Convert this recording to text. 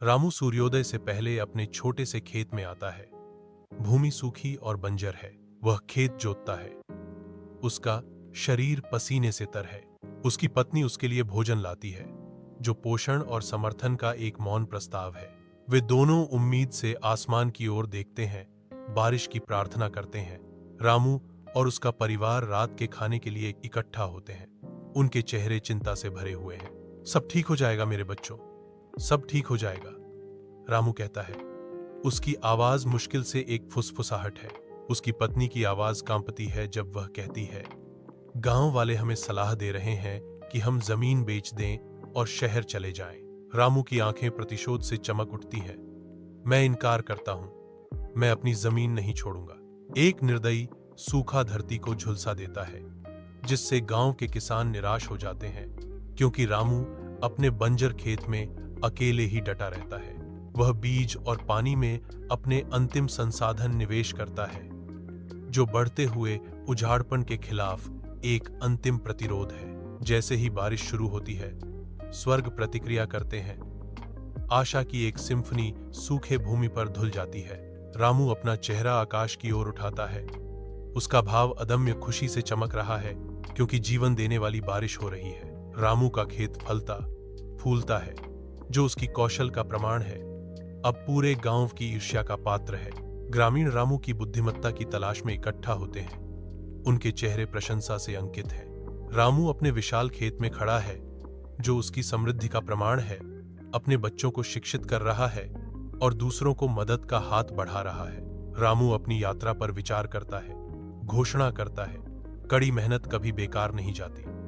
रामू सूर्योदय से पहले अपने छोटे से खेत में आता है। भूमि सूखी और बंजर है। वह खेत जोतता है। उसका शरीर पसीने से तर है। उसकी पत्नी उसके लिए भोजन लाती है, जो पोषण और समर्थन का एक मौन प्रस्ताव है। वे दोनों उम्मीद से आसमान की ओर देखते हैं, बारिश की प्रार्थना करते हैं। रामू और उसका परिवार रात के खाने के लिए इकट्ठा होते हैं। उनके चेहरे चिंता से भरे हुए हैं। सब ठीक हो जाएगा मेरे बच्चों, सब ठीक हो जाएगा, रामू कहता है। उसकी आवाज मुश्किल से एक फुसफुसाहट है। उसकी पत्नी की आवाज कांपती है जब वह कहती है, गांव वाले हमें सलाह दे रहे हैं कि हम जमीन बेच दें और शहर चले जाएं। रामू की आंखें प्रतिशोध से चमक उठती हैं। मैं इनकार करता हूं, मैं अपनी जमीन नहीं छोड़ूंगा। एक निर्दयी सूखा धरती को झुलसा देता है, जिससे गांव के किसान निराश हो जाते हैं, क्योंकि रामू अपने बंजर खेत में अकेले ही डटा रहता है। वह बीज और पानी में अपने अंतिम संसाधन निवेश करता है, जो बढ़ते हुए उजाड़पन के खिलाफ एक अंतिम प्रतिरोध है। जैसे ही बारिश शुरू होती है, स्वर्ग प्रतिक्रिया करते हैं। आशा की एक सिम्फनी सूखे भूमि पर धुल जाती है। रामू अपना चेहरा आकाश की ओर उठाता है। उसका भाव अदम्य खुशी से चमक रहा है, क्योंकि जीवन देने वाली बारिश हो रही है। रामू का खेत फलता फूलता है, जो उसकी कौशल का प्रमाण है। अब पूरे गांव की ईर्ष्या का पात्र है। ग्रामीण रामू की बुद्धिमत्ता की तलाश में इकट्ठा होते हैं। उनके चेहरे प्रशंसा से अंकित हैं। रामू अपने विशाल खेत में खड़ा है, जो उसकी समृद्धि का प्रमाण है। अपने बच्चों को शिक्षित कर रहा है और दूसरों को मदद का हाथ बढ़ा रहा है। रामू अपनी यात्रा पर विचार करता है, घोषणा करता है, कड़ी मेहनत कभी बेकार नहीं जाती।